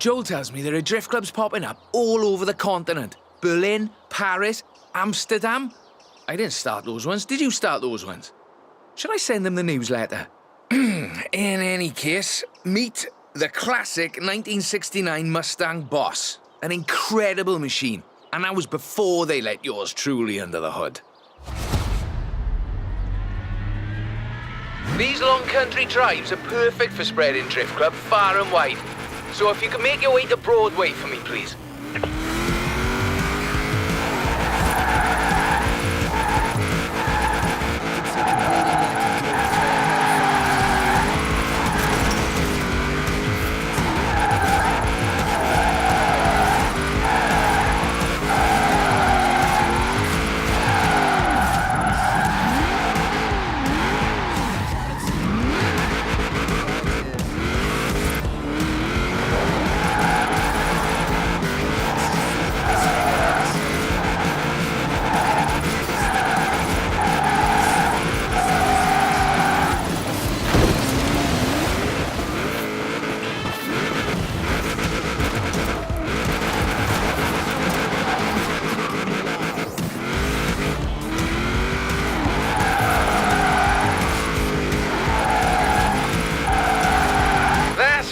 Joel tells me there are drift clubs popping up all over the continent. Berlin, Paris, Amsterdam. I didn't start those ones. Did you start those ones? Should I send them the newsletter? In any case, meet the classic 1969 Mustang Boss. An incredible machine. And that was before they let yours truly under the hood. These long country drives are perfect for spreading drift club far and wide. So if you could make your way to Broadway for me, please.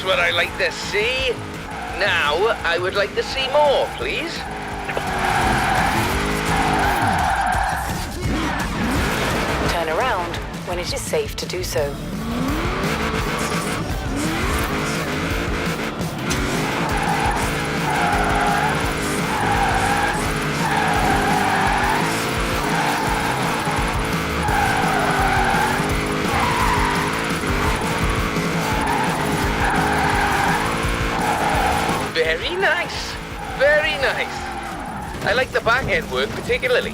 What I like to see. Now, I would like to see more, please. Turn around when it is safe to do so. Very nice. Very nice. I like the back end work particularly.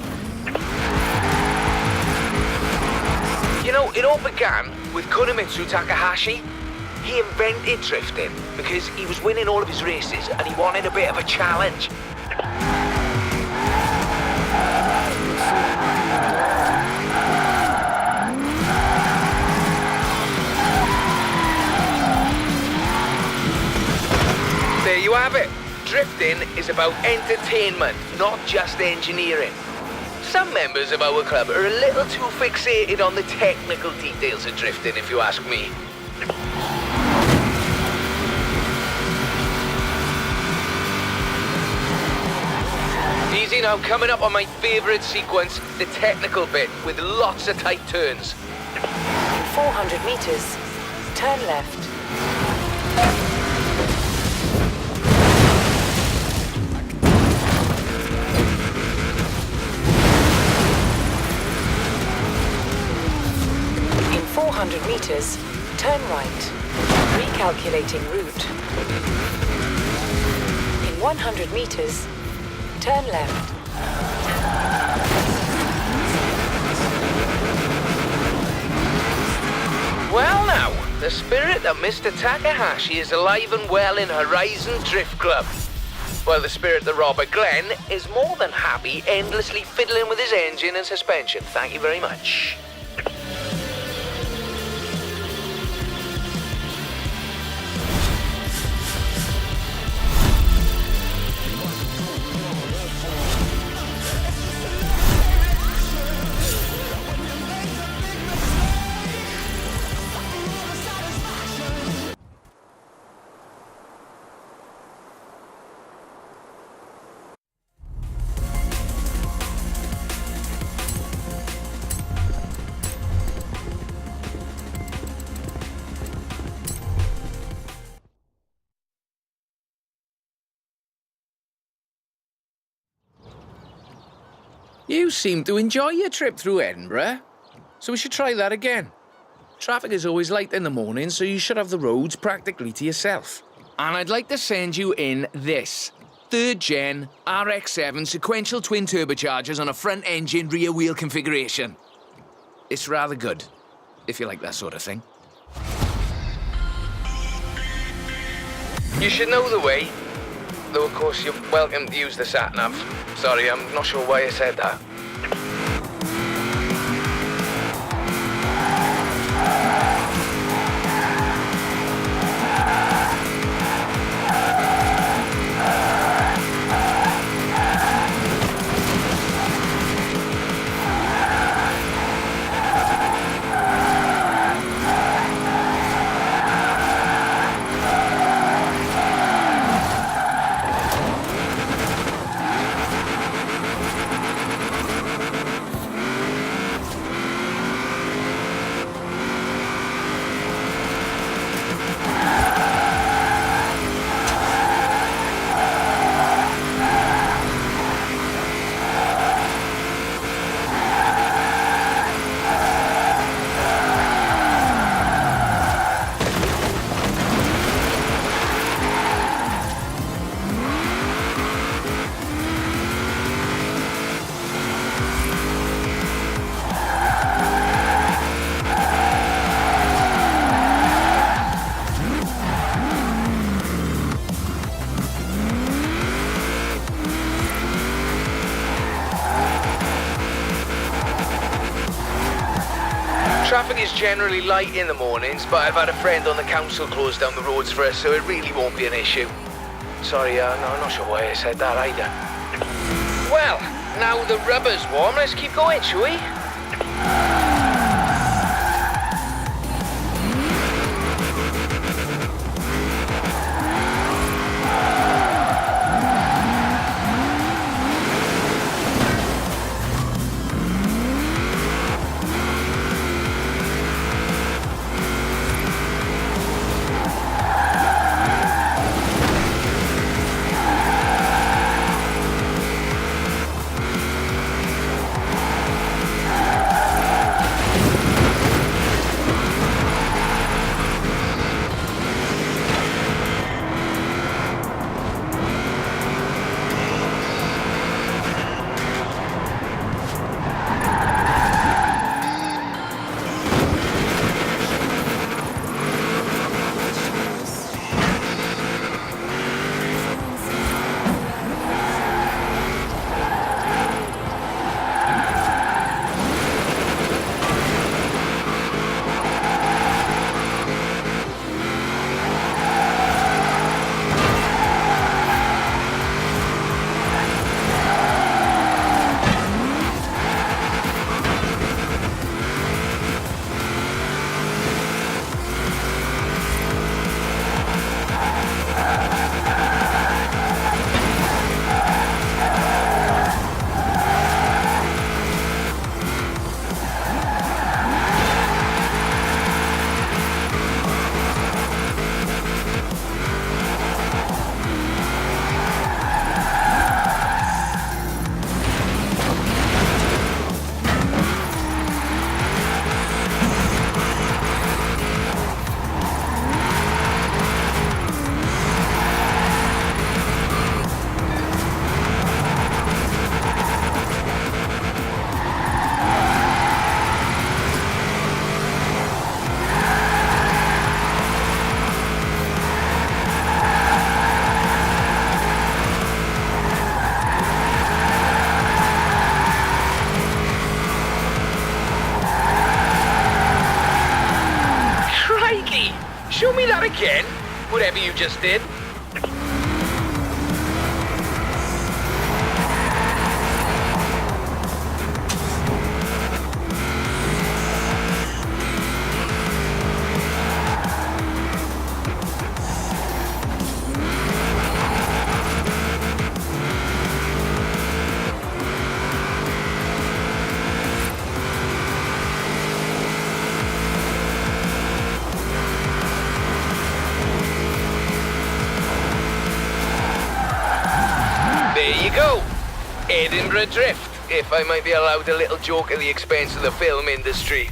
You know, it all began with Kunimitsu Takahashi. He invented drifting because he was winning all of his races and he wanted a bit of a challenge. There you have it. Drifting is about entertainment, not just engineering. Some members of our club are a little too fixated on the technical details of drifting, if you ask me. Easy now, coming up on my favourite sequence, the technical bit with lots of tight turns. In 400 meters, turn left. In 400 meters, turn right. Recalculating route. In 100 meters, turn left. Well now, the spirit of Mr. Takahashi is alive and well in Horizon Drift Club. While the spirit of Robert Glenn is more than happy endlessly fiddling with his engine and suspension. Thank you very much. You seem to enjoy your trip through Edinburgh, so we should try that again. Traffic is always light in the morning, so you should have the roads practically to yourself. And I'd like to send you in this 3rd gen RX-7 sequential twin turbochargers on a front engine rear wheel configuration. It's rather good, if you like that sort of thing. You should know the way. Though, of course, you're welcome to use the sat-nav. Sorry, I'm not sure why I said that. traffic is generally light in the mornings, but I've had a friend on the council close down the roads for us, so it really won't be an issue. Sorry, no, I'm not sure why I said that either. Well, now the rubber's warm, let's keep going, shall we? Show me that again, whatever you just did. There you go. Edinburgh Drift, if I might be allowed a little joke at the expense of the film industry.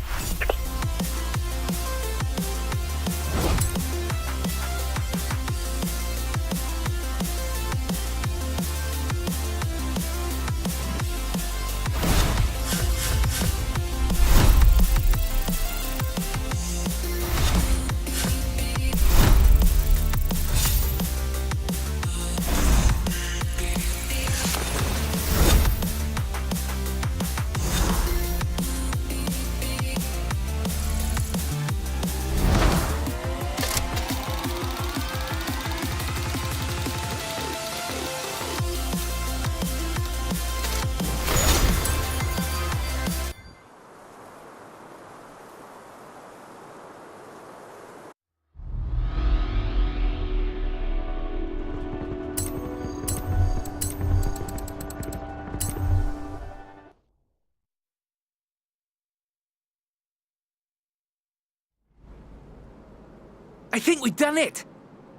I think we've done it.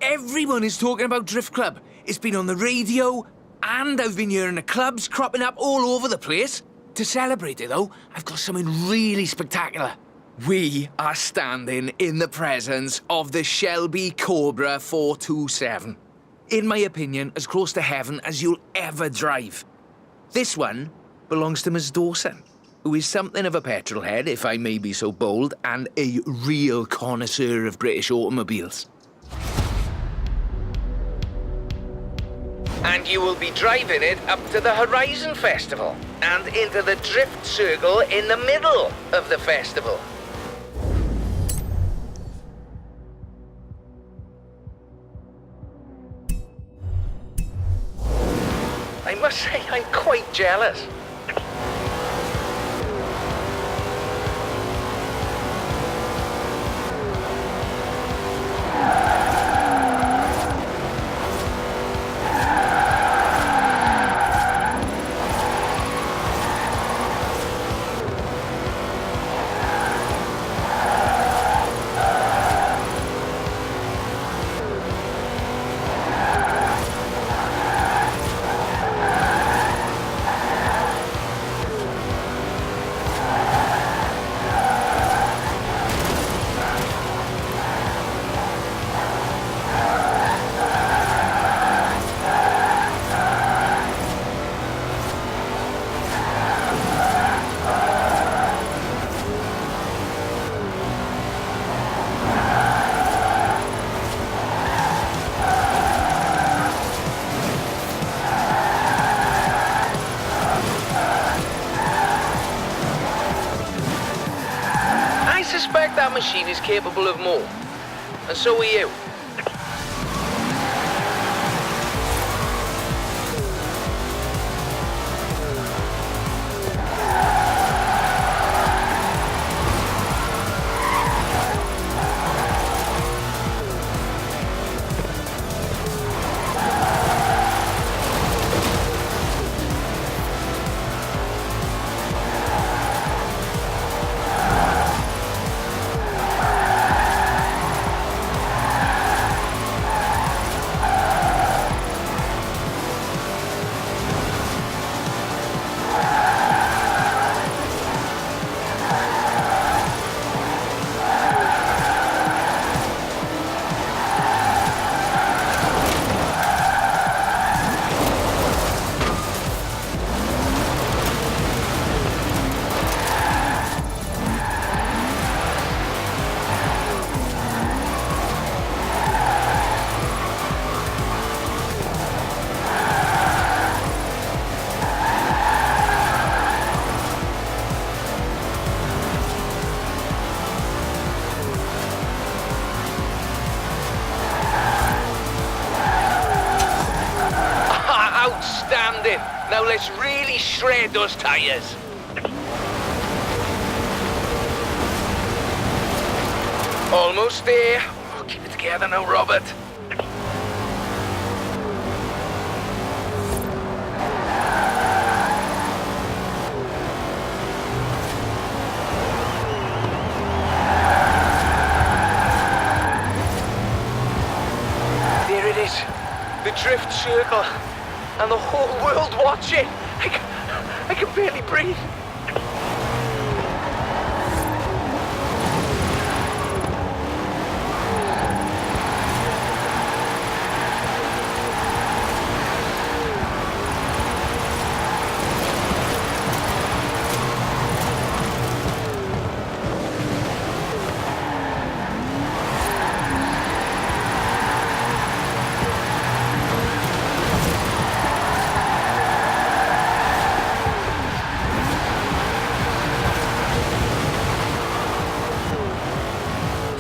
Everyone is talking about Drift Club. It's been on the radio, and I've been hearing the clubs cropping up all over the place. To celebrate it, though, I've got something really spectacular. We are standing in the presence of the Shelby Cobra 427. In my opinion, as close to heaven as you'll ever drive. This one belongs to Miss Dawson, who is something of a petrol head, if I may be so bold, and a real connoisseur of British automobiles. And you will be driving it up to the Horizon Festival and into the Drift Circle in the middle of the festival. I must say I'm quite jealous. I suspect that machine is capable of more. And so are you. Outstanding. Now let's really shred those tyres. Almost there. Oh, keep it together now, Robert. There it is. The drift circle. And the whole world watching. I can barely breathe.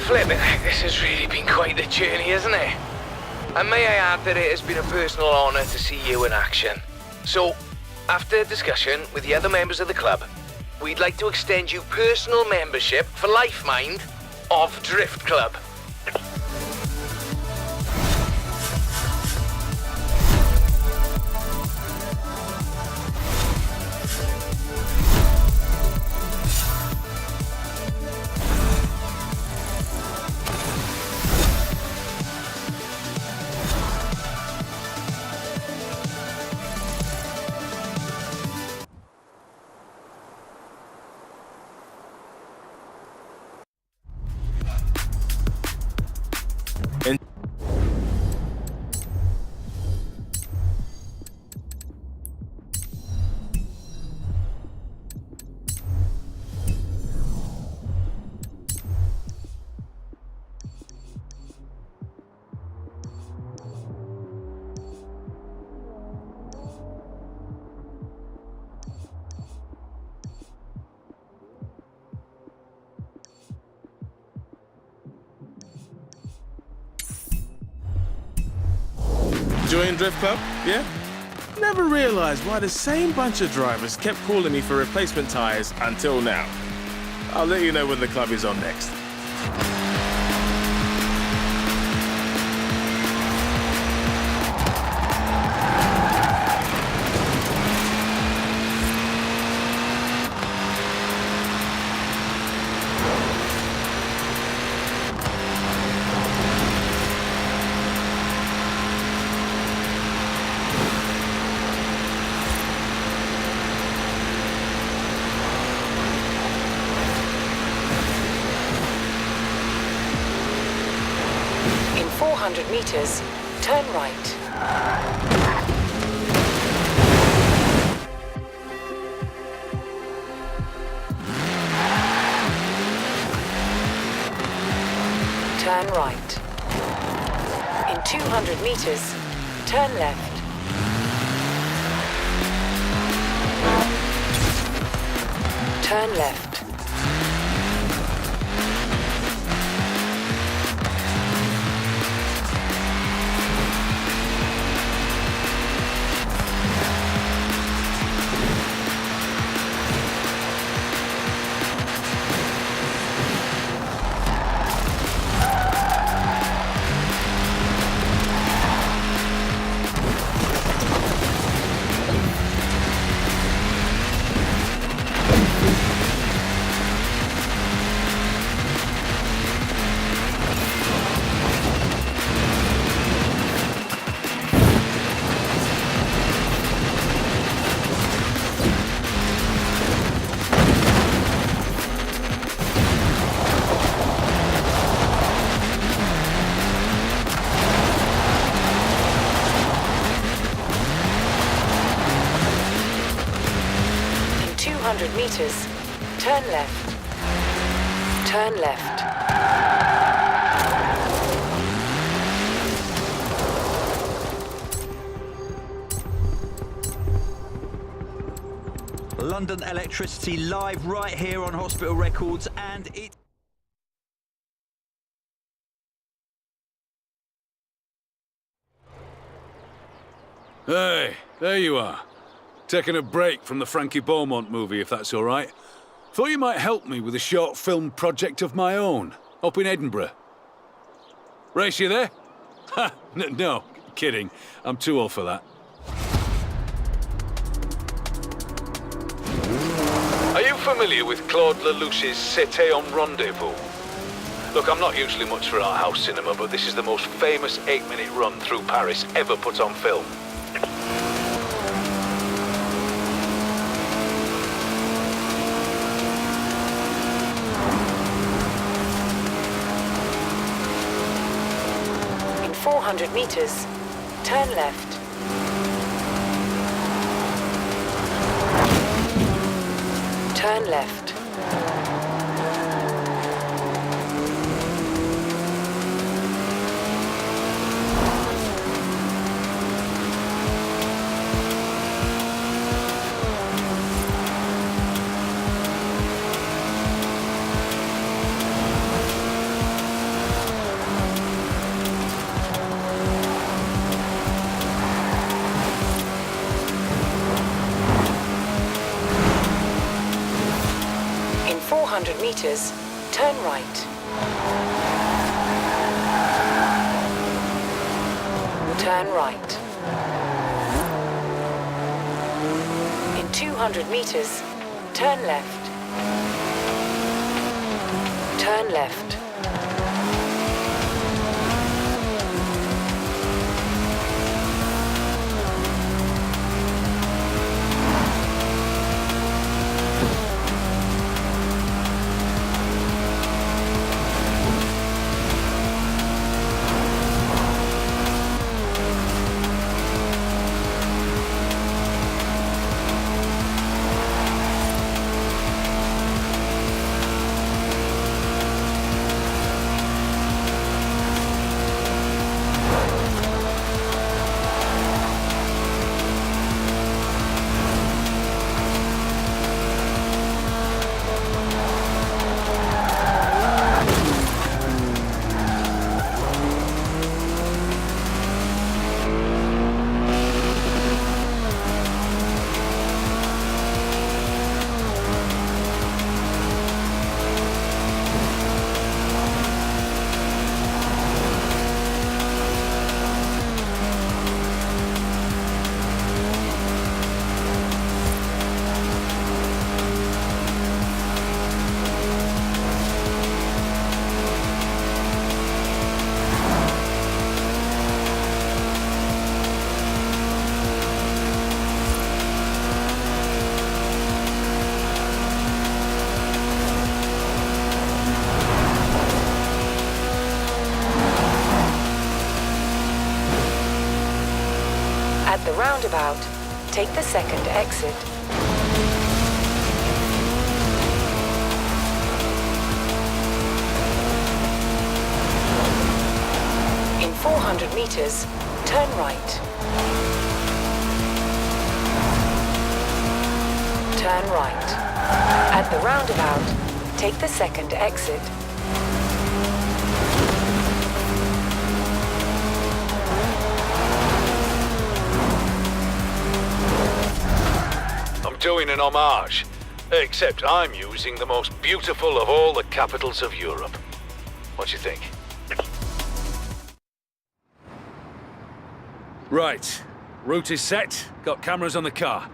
Flipping, this has really been quite the journey, hasn't it? And may I add that it has been a personal honour to see you in action. So, after discussion with the other members of the club, we'd like to extend you personal membership for life, mind, of Drift Club. Join Drift Club, yeah? Never realized why the same bunch of drivers kept calling me for replacement tires until now. I'll let you know when the club is on next. In 400 meters, turn right. Turn right. In 200 meters, turn left. Turn left. In 200 meters, turn left. Turn left. London Electricity live right here on Hospital Records, and it... Hey, there you are. Taking a break from the Frankie Beaumont movie, if that's all right. Thought you might help me with a short film project of my own, up in Edinburgh. Race, you there? Ha! No, kidding. I'm too old for that. Are you familiar with Claude Lelouch's C'était un Rendezvous? Look, I'm not usually much for art house cinema, but this is the most famous 8-minute run through Paris ever put on film. In 400 meters, turn left. Turn left. In 400 meters, turn right. Turn right. In 200 meters, turn left. Turn left. At the roundabout, take the second exit. In 400 meters, turn right. Turn right. At the roundabout, take the second exit. I'm doing an homage, except I'm using the most beautiful of all the capitals of Europe. What do you think? Right. Route is set. Got cameras on the car.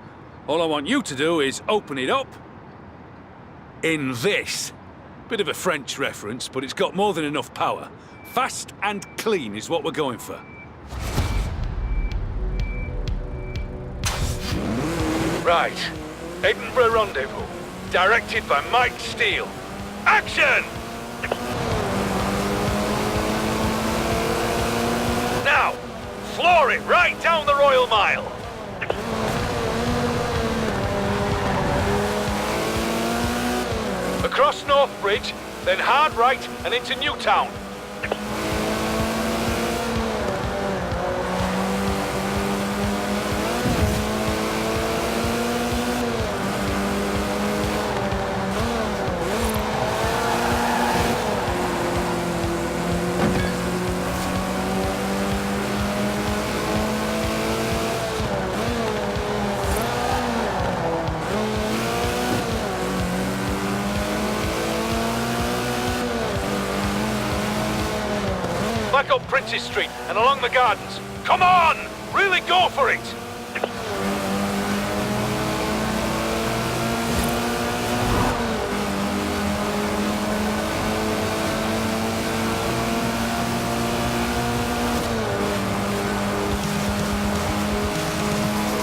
All I want you to do is open it up in this. Bit of a French reference, but it's got more than enough power. Fast and clean is what we're going for. Right. Edinburgh Rendezvous. Directed by Mike Steele. Action! Now, floor it right down the Royal Mile. Across North Bridge, then hard right and into Newtown. Back up Princes Street and along the gardens. Come on! Really go for it!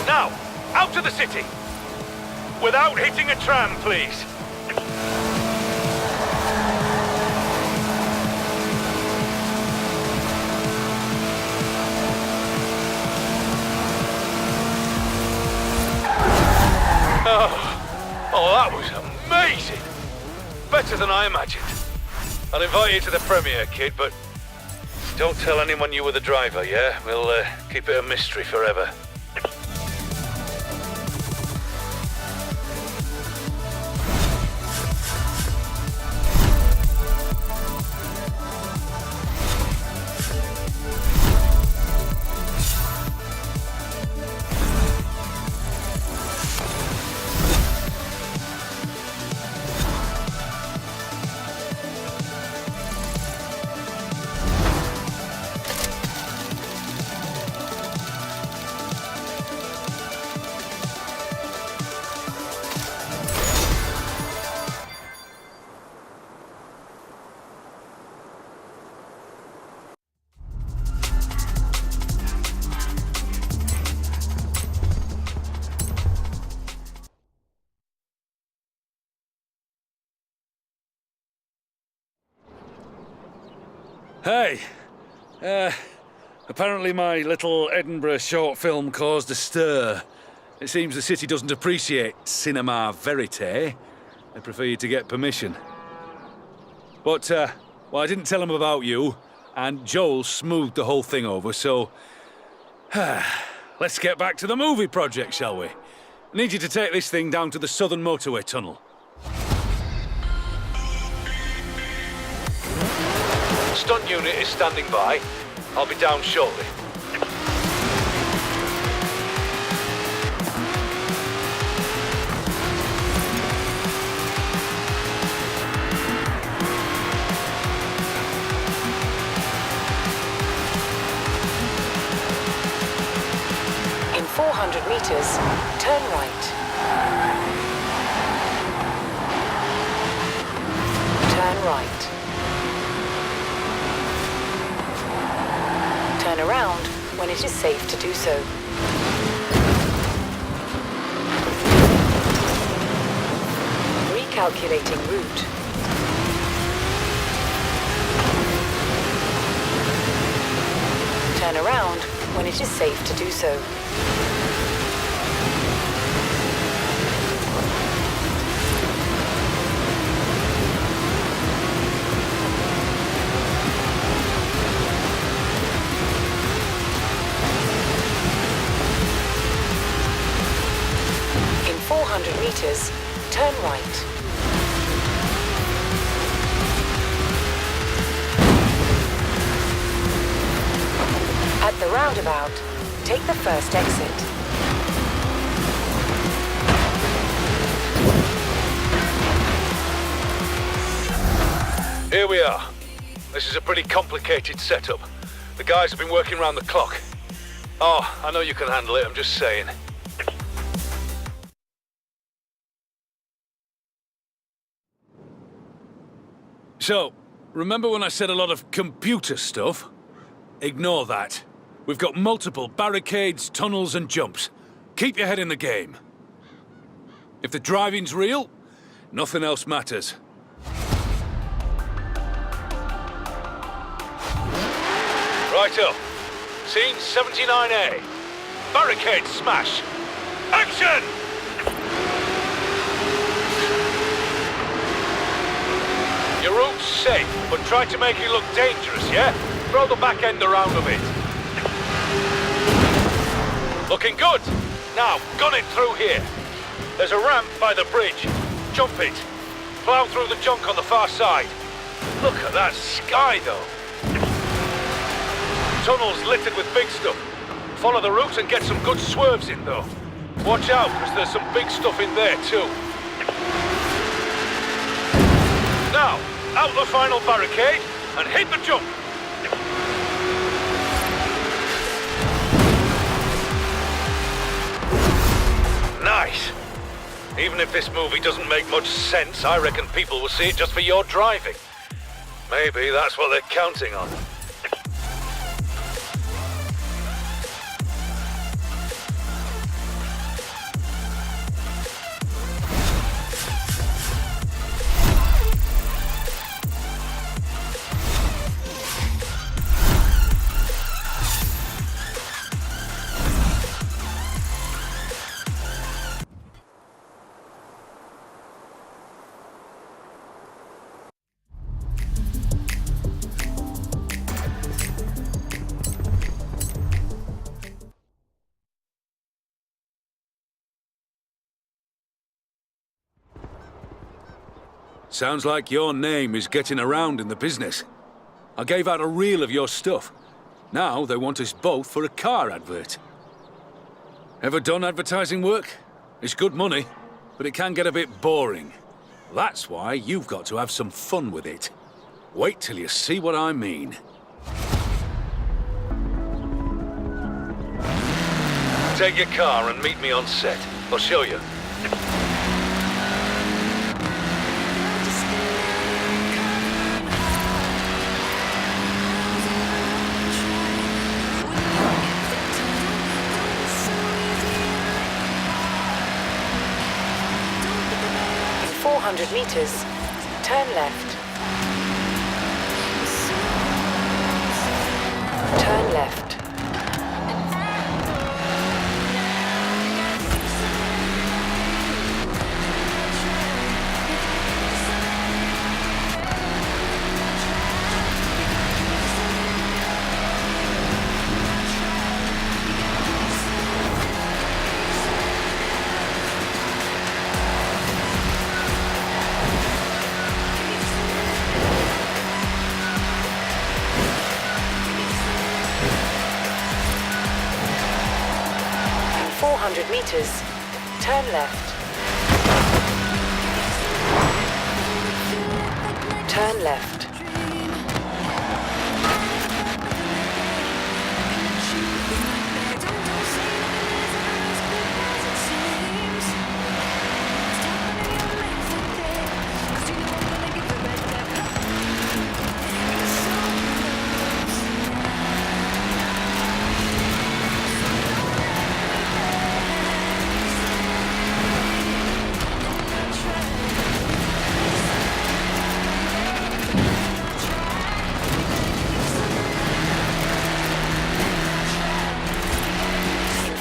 Now, out to the city! Without hitting a tram, please. Oh, that was amazing! Better than I imagined. I'll invite you to the premiere, kid, but don't tell anyone you were the driver, yeah? We'll keep it a mystery forever. Hey, apparently my little Edinburgh short film caused a stir. It seems the city doesn't appreciate cinema verite. They prefer you to get permission. But, well, I didn't tell them about you, and Joel smoothed the whole thing over, so... let's get back to the movie project, shall we? I need you to take this thing down to the southern motorway tunnel. Stunt unit is standing by. I'll be down shortly. In 400 meters, turn right. Turn right. Turn around when it is safe to do so. Recalculating route. Turn around when it is safe to do so. In 400 meters, turn right. At the roundabout, take the first exit. Here we are. This is a pretty complicated setup. The guys have been working around the clock. Oh, I know you can handle it, I'm just saying. So, remember when I said a lot of computer stuff? Ignore that. We've got multiple barricades, tunnels, and jumps. Keep your head in the game. If the driving's real, nothing else matters. Righto. Scene 79A. Barricade smash. Action! Your route's safe, but try to make it look dangerous, yeah? Throw the back end around a bit. Looking good. Now, gun it through here. There's a ramp by the bridge. Jump it. Plow through the junk on the far side. Look at that sky, though. Tunnel's littered with big stuff. Follow the route and get some good swerves in, though. Watch out, because there's some big stuff in there, too. Now, out the final barricade and hit the jump. Nice. Even if this movie doesn't make much sense, I reckon people will see it just for your driving. Maybe that's what they're counting on. Sounds like your name is getting around in the business. I gave out a reel of your stuff. Now they want us both for a car advert. Ever done advertising work? It's good money, but it can get a bit boring. That's why you've got to have some fun with it. Wait till you see what I mean. Take your car and meet me on set. I'll show you. In 400 meters, turn left. Turn left. In 400 meters, turn left. Turn left.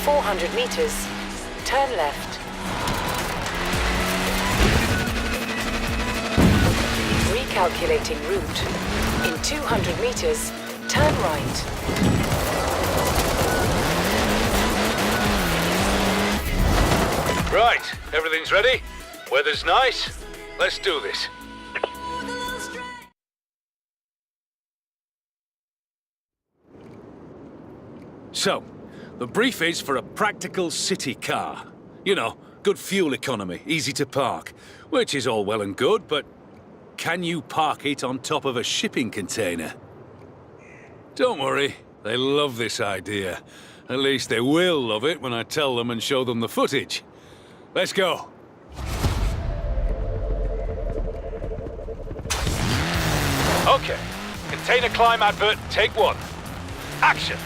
400 meters, turn left. Recalculating route. In 200 meters, turn right. Right, everything's ready. Weather's nice. Let's do this. So, the brief is for a practical city car. You know, good fuel economy, easy to park. Which is all well and good, but can you park it on top of a shipping container? Don't worry, they love this idea. At least they will love it when I tell them and show them the footage. Let's go. Okay, container climb advert, take one. Action!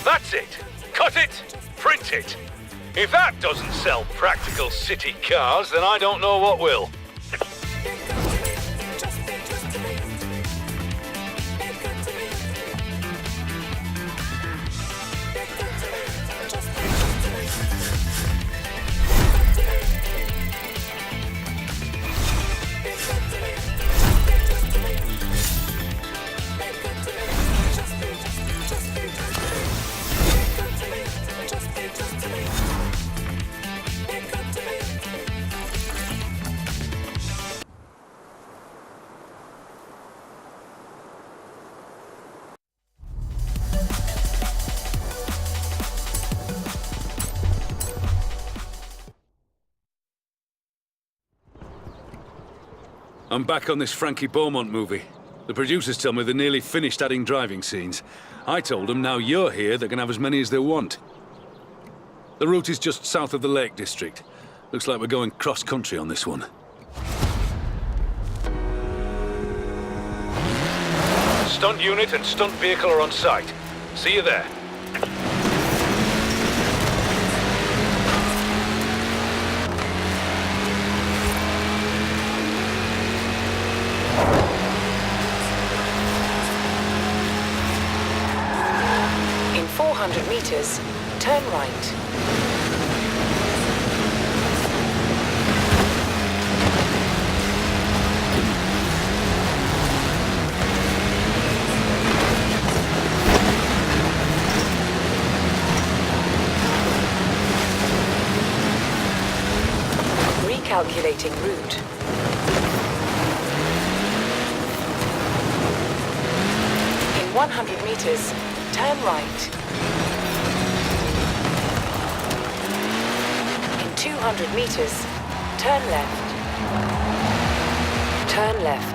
That's it. Cut it, print it. If that doesn't sell practical city cars, then I don't know what will. I'm back on this Frankie Beaumont movie. The producers tell me they're nearly finished adding driving scenes. I told them now you're here, they can have as many as they want. The route is just south of the Lake District. Looks like we're going cross-country on this one. Stunt unit and stunt vehicle are on site. See you there. In 400 meters, turn right. Recalculating route. In 100 meters, turn right. In 200 meters, turn left. Turn left.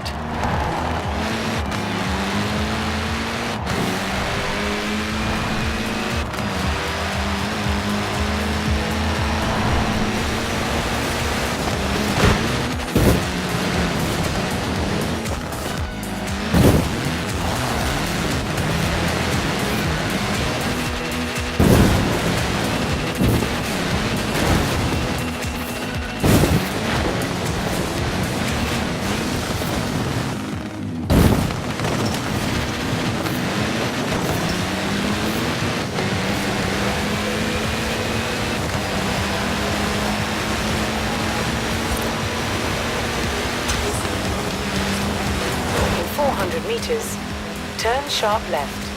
In 400 meters, turn sharp left.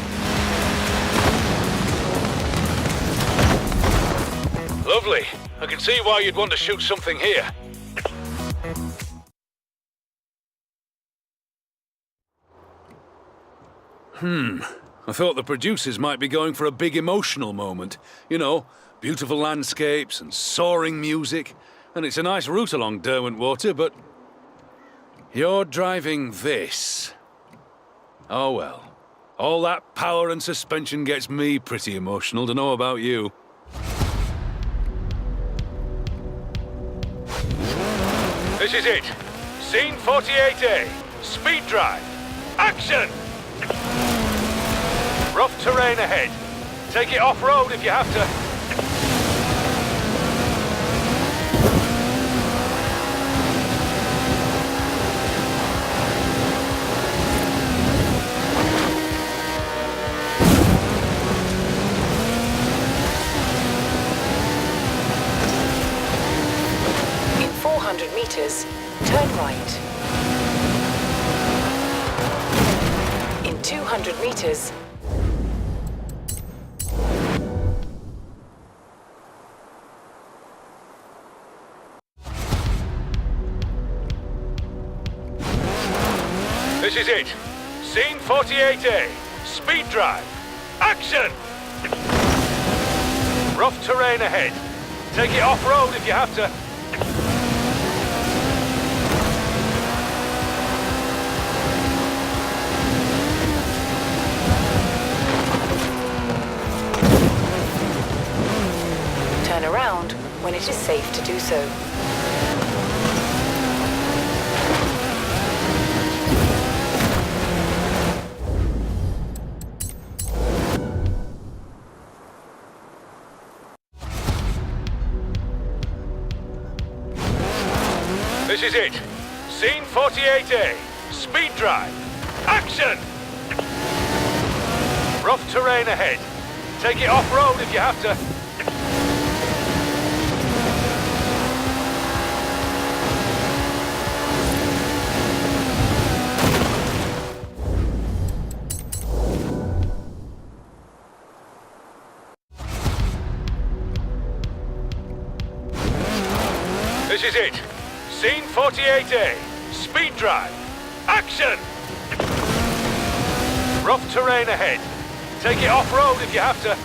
Lovely. I can see why you'd want to shoot something here. I thought the producers might be going for a big emotional moment. You know, beautiful landscapes and soaring music. And it's a nice route along Derwent Water, but you're driving this. Oh well. All that power and suspension gets me pretty emotional, to know about you. This is it. Scene 48A. Speed drive. Action! Rough terrain ahead. Take it off-road if you have to. In 400 meters, turn right. In 200 meters, This is it. Scene 48A. Speed drive. Action! Rough terrain ahead. Take it off-road if you have to. turn around when it is safe to do so. This is it. Scene 48A. Speed drive. Action! Rough terrain ahead. Take it off-road if you have to. This is it. Scene 48A. Speed drive. Action! Rough terrain ahead. Take it off-road if you have to.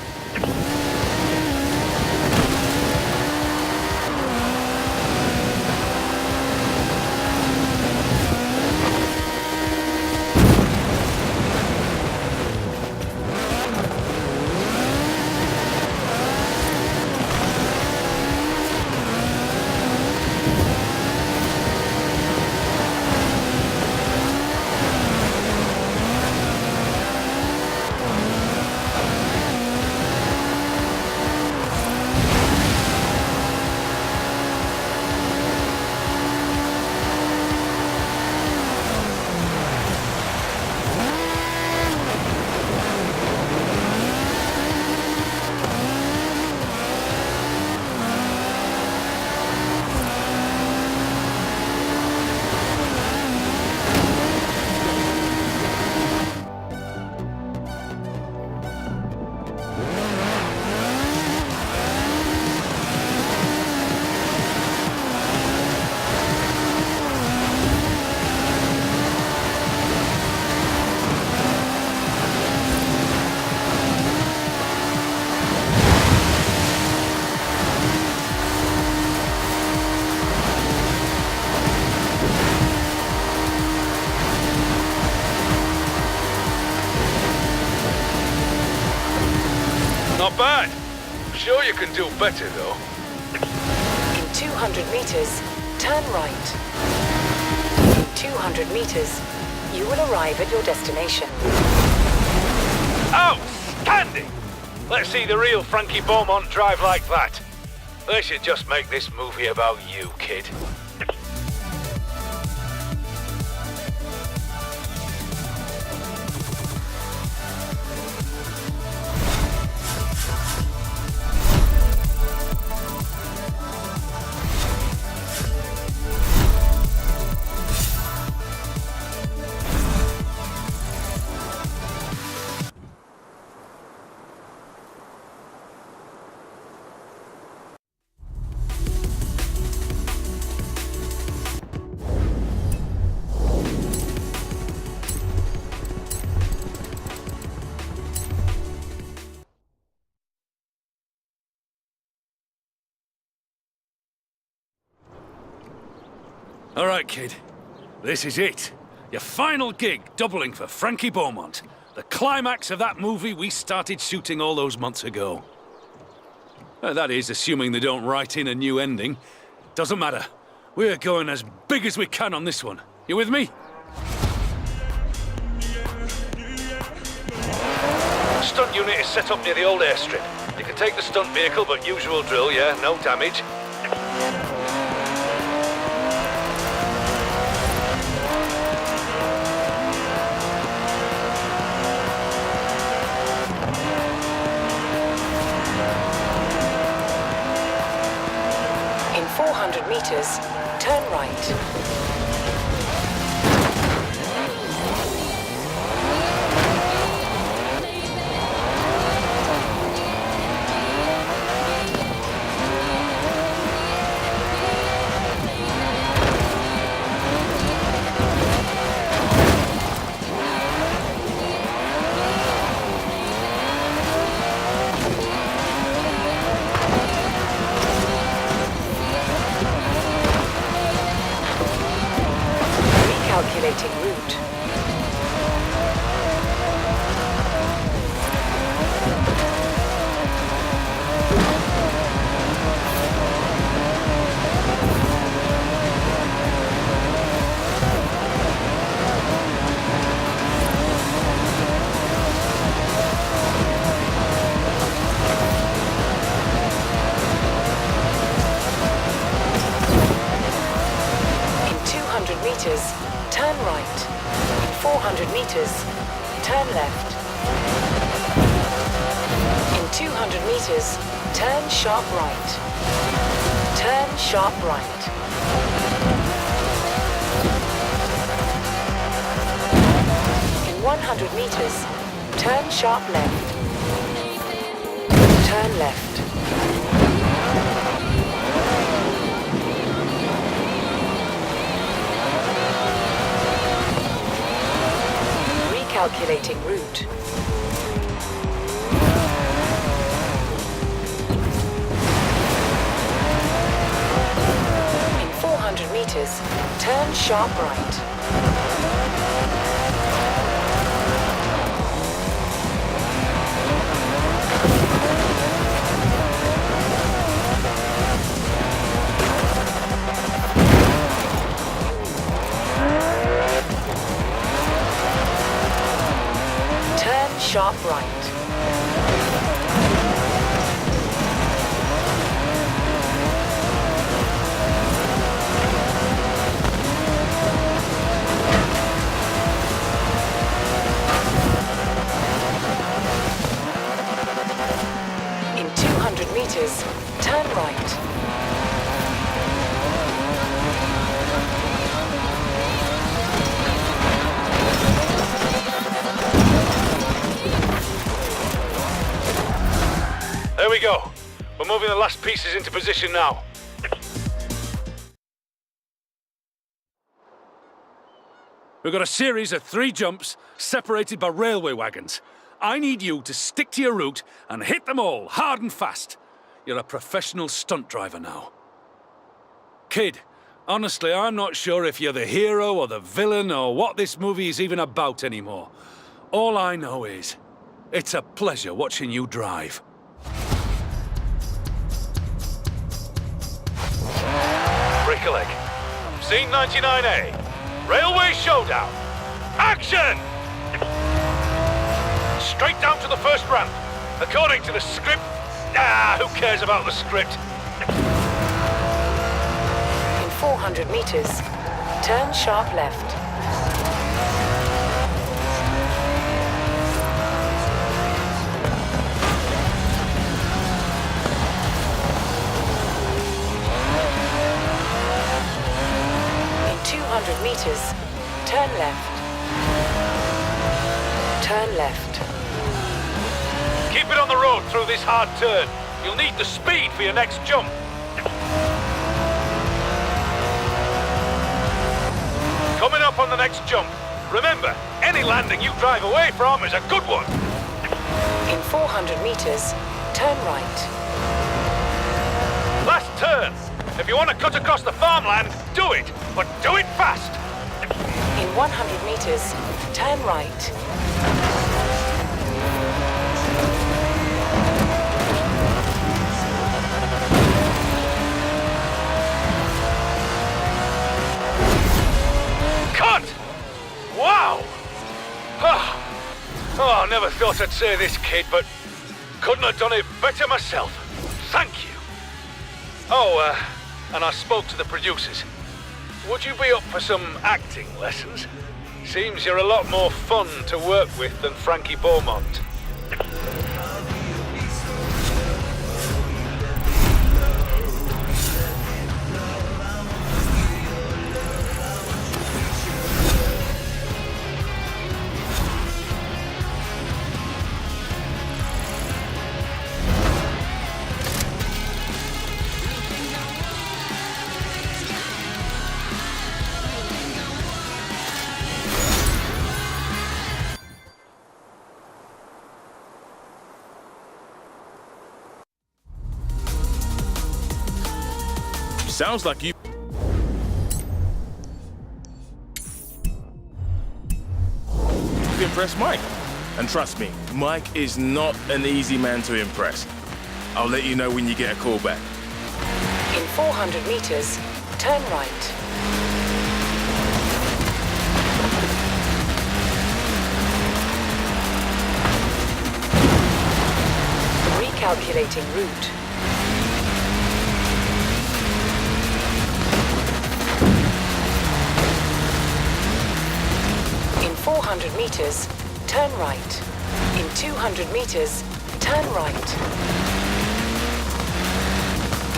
Not bad. Sure you can do better, though. In 200 meters, turn right. In 200 meters, you will arrive at your destination. Outstanding! Let's see the real Frankie Beaumont drive like that. They should just make this movie about you, kid. All right, kid. This is it. Your final gig doubling for Frankie Beaumont. The climax of that movie we started shooting all those months ago. That is, assuming they don't write in a new ending. Doesn't matter. We're going as big as we can on this one. You with me? Stunt unit is set up near the old airstrip. You can take the stunt vehicle, but usual drill, yeah? No damage. In 400 meters, turn right. Recalculating route. In 200 meters, turn right. In 400 meters, turn left. In 200 meters, turn sharp right. Turn sharp right. In 100 meters, turn sharp left. Turn left. Recalculating route. In 400 meters, turn sharp right. Turn sharp right. In 200 meters, turn right. There we go. We're moving the last pieces into position now. We've got a series of 3 jumps separated by railway wagons. I need you to stick to your route and hit them all hard and fast. You're a professional stunt driver now. Kid, honestly, I'm not sure if you're the hero or the villain or what this movie is even about anymore. All I know is, it's a pleasure watching you drive. Break a leg. Scene 99A. Railway Showdown. Action! Straight down to the first ramp. According to the script... who cares about the script? In 400 meters, turn sharp left. In 200 meters, turn left. Turn left. Keep it on the road through this hard turn. You'll need the speed for your next jump. Coming up on the next jump. Remember, any landing you drive away from is a good one. In 400 meters, turn right. Last turn. If you want to cut across the farmland, do it, but do it fast. In 100 meters, turn right. thought I'd say this, kid, but couldn't have done it better myself. Thank you. Oh, and I spoke to the producers. Would you be up for some acting lessons? Seems you're a lot more fun to work with than Frankie Beaumont. Sounds like you impress Mike. And trust me, Mike is not an easy man to impress. I'll let you know when you get a call back. In 400 meters, turn right. Recalculating route. In 400 meters, turn right. In 200 meters, turn right.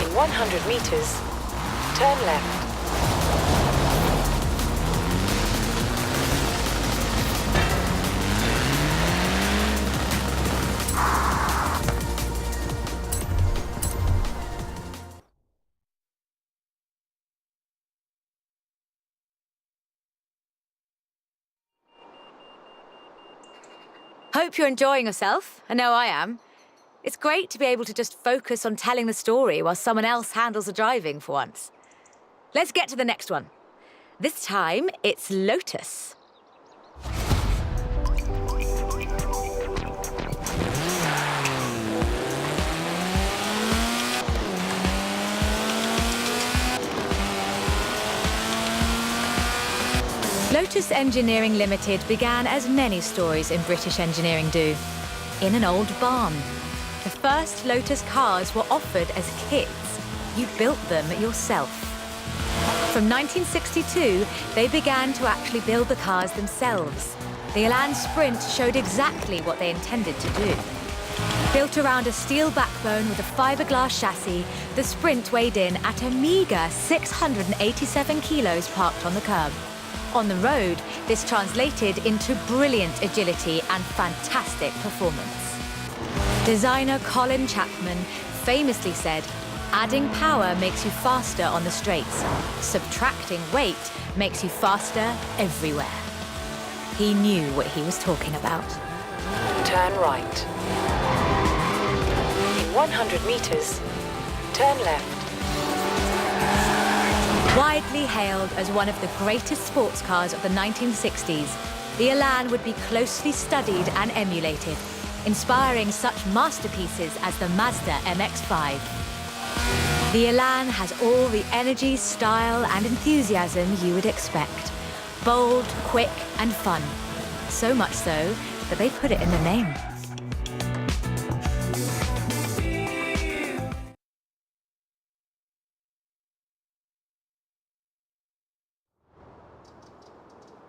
In 100 meters, turn left. Hope you're enjoying yourself. I know I am. It's great to be able to just focus on telling the story while someone else handles the driving for once. Let's get to the next one. This time, it's Lotus. Lotus Engineering Limited began as many stories in British engineering do, in an old barn. The first Lotus cars were offered as kits. You built them yourself. From 1962, they began to actually build the cars themselves. The Elan Sprint showed exactly what they intended to do. Built around a steel backbone with a fiberglass chassis, the Sprint weighed in at a meager 687 kilos parked on the curb. On the road, this translated into brilliant agility and fantastic performance. Designer Colin Chapman famously said, "Adding power makes you faster on the straights. Subtracting weight makes you faster everywhere." He knew what he was talking about. Turn right. In 100 meters, turn left. Widely hailed as one of the greatest sports cars of the 1960s, the Elan would be closely studied and emulated, inspiring such masterpieces as the Mazda MX-5. The Elan has all the energy, style, and enthusiasm you would expect. Bold, quick, and fun. So much so that they put it in the name.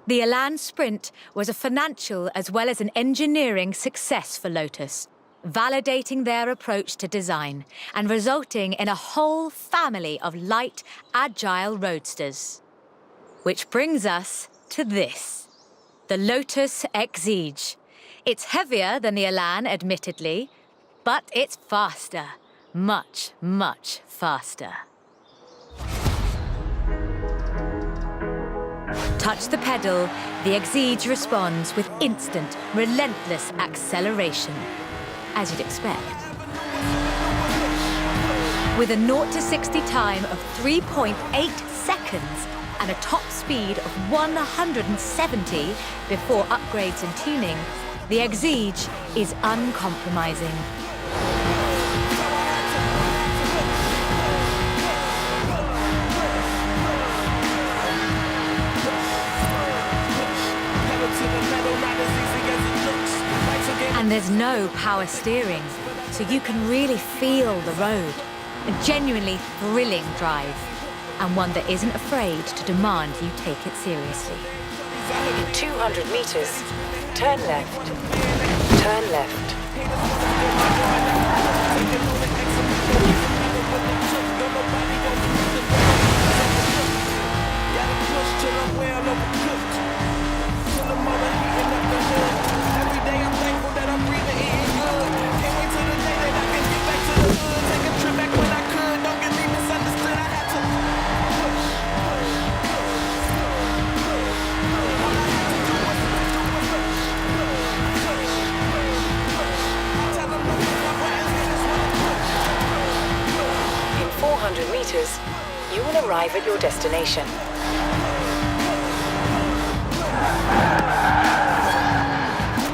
The Elan Sprint was a financial as well as an engineering success for Lotus, validating their approach to design and resulting in a whole family of light, agile roadsters. Which brings us to this, the Lotus Exige. It's heavier than the Elan, admittedly, but it's faster, much, much faster. Touch the pedal, the Exige responds with instant, relentless acceleration, as you'd expect. With a 0 to 60 time of 3.8 seconds and a top speed of 170 before upgrades and tuning, the Exige is uncompromising. And there's There's no power steering, so you can really feel the road. A genuinely thrilling drive, and one that isn't afraid to demand you take it seriously. In 200 meters, turn left. Turn left. In 400 meters, you will arrive at your destination.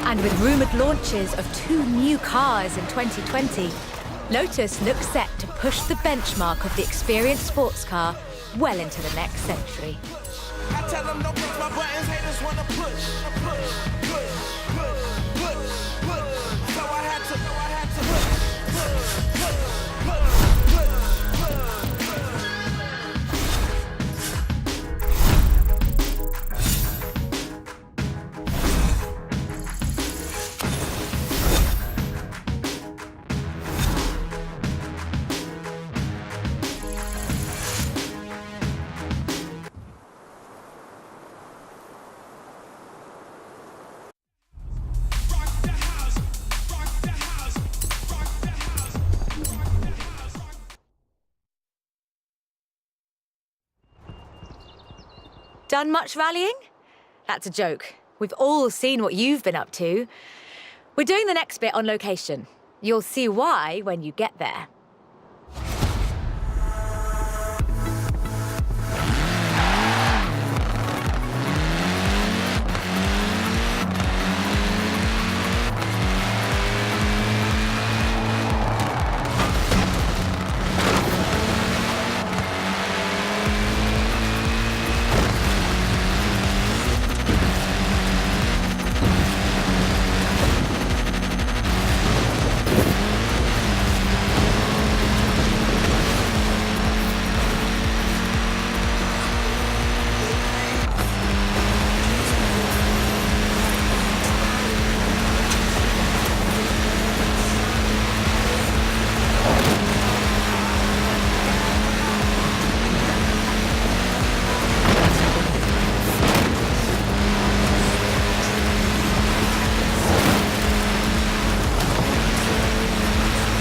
And with rumoured launches of 2 new cars in 2020, Lotus looks set to push the benchmark of the experienced sports car well into the next century. I tell them don't push my buttons, haters wanna push. So I had to. Done much rallying? That's a joke. We've all seen what you've been up to. We're doing the next bit on location. You'll see why when you get there.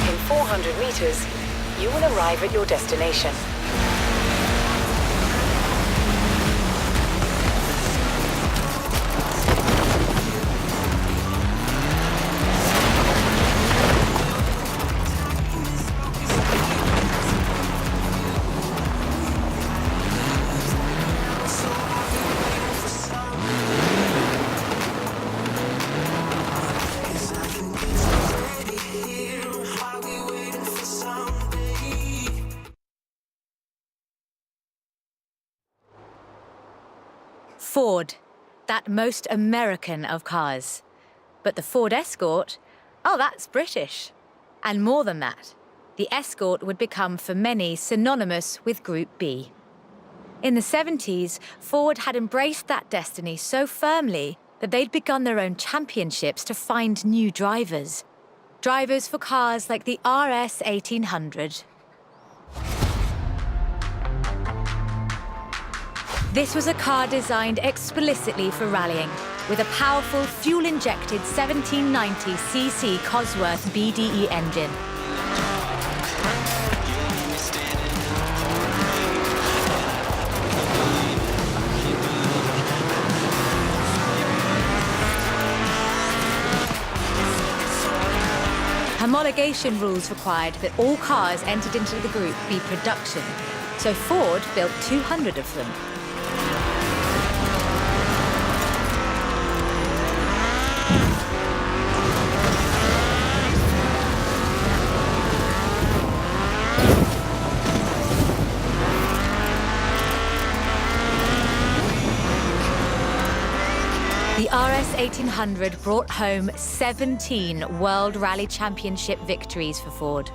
In 400 meters, you will arrive at your destination. Ford, that most American of cars. But the Ford Escort, oh, that's British. And more than that, the Escort would become for many synonymous with Group B. In the 70s, Ford had embraced that destiny so firmly that they'd begun their own championships to find new drivers. Drivers for cars like the RS 1800. This was a car designed explicitly for rallying, with a powerful fuel-injected 1790cc Cosworth BDE engine. Homologation rules required that all cars entered into the group be production, so Ford built 200 of them. The RS 1800 brought home 17 World Rally Championship victories for Ford.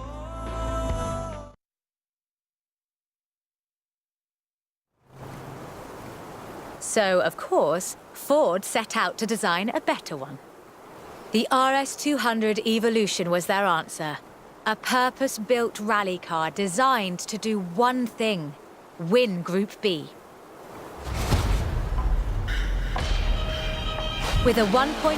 So, of course, Ford set out to design a better one. The RS 200 Evolution was their answer. A purpose-built rally car designed to do one thing: win Group B. With a 1.8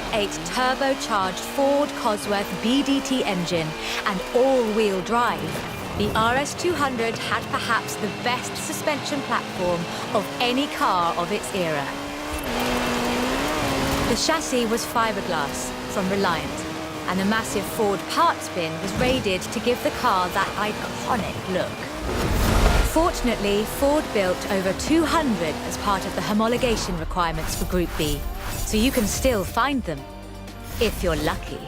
turbocharged Ford Cosworth BDT engine and all-wheel drive, the RS 200 had perhaps the best suspension platform of any car of its era. The chassis was fiberglass from Reliant, and the massive Ford parts bin was raided to give the car that iconic look. Fortunately, Ford built over 200 as part of the homologation requirements for Group B, so you can still find them, if you're lucky.